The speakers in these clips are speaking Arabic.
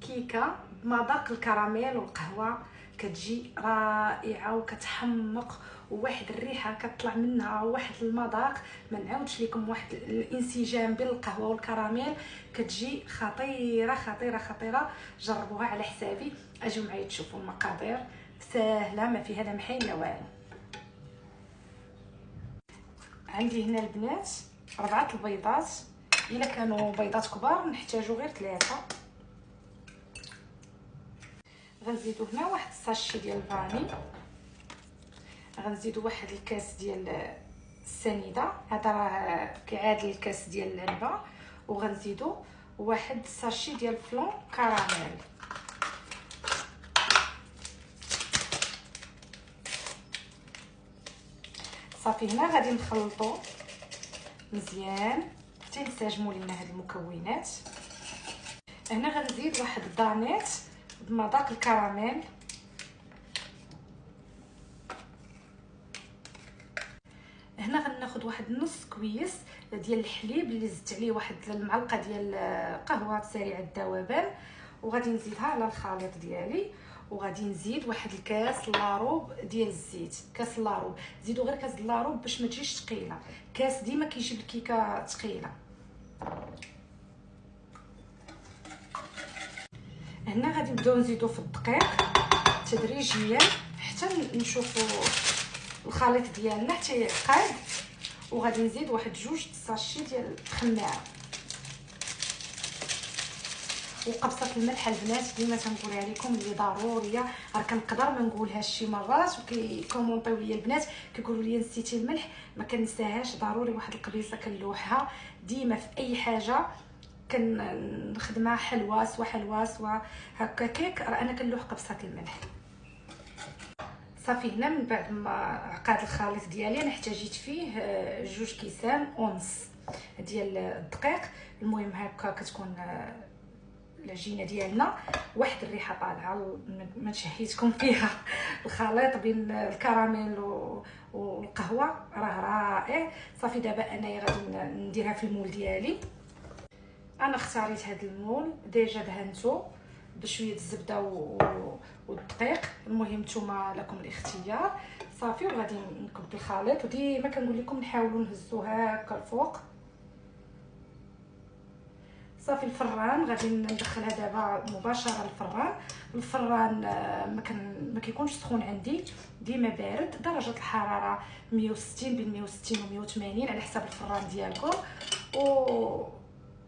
الكيكه بمذاق الكراميل والقهوه، كتجي رائعه وكتحمق، وواحد الريحه كتطلع منها، واحد المذاق ما نعاودش لكم، واحد الانسجام بين القهوه والكراميل كتجي خطيره خطيره خطيره. جربوها على حسابي. اجيو معايا تشوفوا المقادير سهله ما فيها لا محي لا والو. عندي هنا البنات 4 البيضات، الا كانوا بيضات كبار نحتاجو غير 3. غنزيدو هنا واحد الساشي ديال الفاني، غنزيدو واحد الكاس ديال السنيده، هذا راه كيعادل الكاس ديال العنبه، وغنزيدو واحد الساشي ديال فلون كراميل. صافي هنا غادي نخلطو مزيان حتى ينسجموا لينا هاد المكونات. هنا غنزيد واحد الدانيت بمذاق الكراميل، هنا غناخذ واحد نص كويس ديال الحليب اللي زدت عليه واحد المعلقه ديال قهوه سريعه الذوبان، وغادي نزيدها على الخليط ديالي، وغادي نزيد واحد الكاس لاروب ديال الزيت. كاس لاروب، زيدوا غير كاس لاروب باش ما تجيش ثقيله، كاس ديما كيجيب الكيكه ثقيله. هنا غادي نبداو نزيدو في الدقيق تدريجيا حتى نشوفوا الخليط ديالنا حتى يعقد، وغادي نزيد واحد 2 الساشي ديال الخماعه. وقبصه الملح البنات ديما تنقولها لكم اللي ضروريه، راه كنقدر ما نقولهاش شي مرات وكيكومونطيو ليا البنات كيقولوا لي نسيتي الملح، ما كنساهاش، ضروري واحد القبيصه كنلوحها ديما في اي حاجه كنخدمها، حلوه سوا حلوه سوا هكا كيك، راه انا كنلوح قبصه الملح. صافي هنا من بعد ما عقاد الخليط ديالي انا احتاجيت فيه 2 كيسان ونص ديال الدقيق. المهم هكا كتكون العجينه ديالنا واحد الريحه طالعه، ما تشهيتكم فيها الخليط بين الكراميل والقهوه راه رائع. صافي دابا انايا غادي نديرها في المول ديالي. انا اختاريت هذا المول، ديجا دهنتو بشويه الزبده والدقيق، المهم نتوما لكم الاختيار. صافي وغادي نكب الخليط، وديما كنقول لكم نحاولوا نهزوها هكا الفوق. صافي الفران غادي ندخلها دابا مباشره الفران ما كيكونش سخون عندي، ديما بارد، درجه الحراره 160 بين 160 و 180 على حسب الفران ديالكم،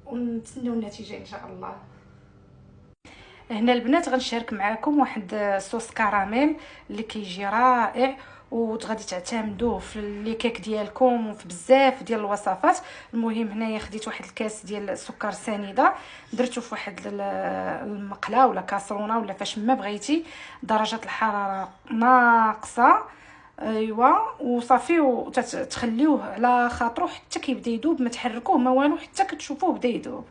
ونتسناو النتيجه ان شاء الله. هنا البنات غنشارك معكم واحد صوص كراميل اللي كيجي رائع، وغادي تعتمدوه في لي كيك ديالكم وفي بزاف ديال الوصفات. المهم هنايا خديت واحد الكاس ديال السكر سنيده، درتو في واحد المقله ولا كاسرونه ولا فاش ما بغيتي، درجه الحراره ناقصه، ايوا، وصافي وتخليوه على خاطرو حتى كيبدا يذوب، ما تحركوه ما والو حتى كتشوفوه بدا يذوب.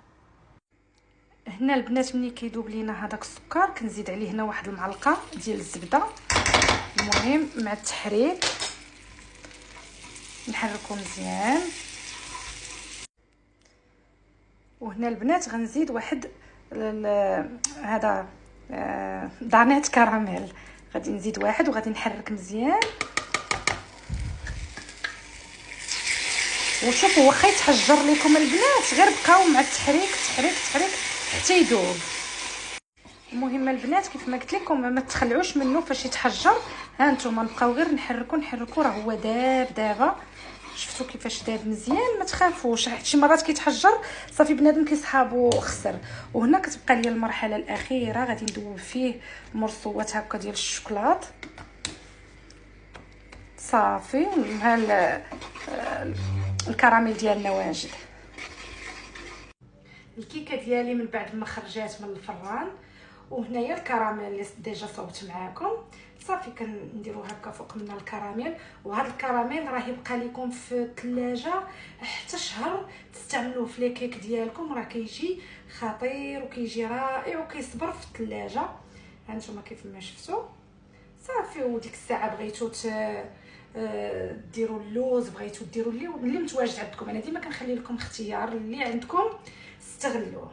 هنا البنات ملي كيذوب لينا هذاك السكر كنزيد عليه هنا واحد المعلقه ديال الزبده. المهم مع التحريك نحركو مزيان. وهنا البنات غنزيد واحد هذا دانيت كراميل، غادي نزيد واحد وغادي نحرك مزيان. وشوفوا واخا يتحجر لكم البنات غير بقاو مع التحريك تحريك حتى يذوب. المهم البنات كيف ما قلت لكم ما تخلعوش منه فاش يتحجر، ها نتوما نبقاو غير نحركو راه هو داب دابا. شفتوا كيفاش داب مزيان، ما تخافوش، حيت شي مرات كيتحجر صافي بنادم كيصحابو خسر. وهنا كتبقى لي المرحله الاخيره، غادي ندوب فيه مرصوات هكا ديال الشوكولات. صافي ها الكراميل ديالنا واجد. الكيكه ديالي من بعد ما خرجات من الفران، وهنايا الكراميل اللي ديجا صوبت معاكم، صافي كنديرو هكا فوق منها الكراميل. وهذا الكراميل راه يبقى لكم في الثلاجه حتى شهر، تستعملوه في لي كيك ديالكم، راه كيجي خطير وكيجي رائع وكيصبر في الثلاجه. هانتوما كيف ما شفتوا. صافي وديك الساعه بغيتو ديروا اللوز، بغيتو ديروا اللي متواجد عندكم، انا ديما كنخلي لكم اختيار اللي عندكم استغلوه.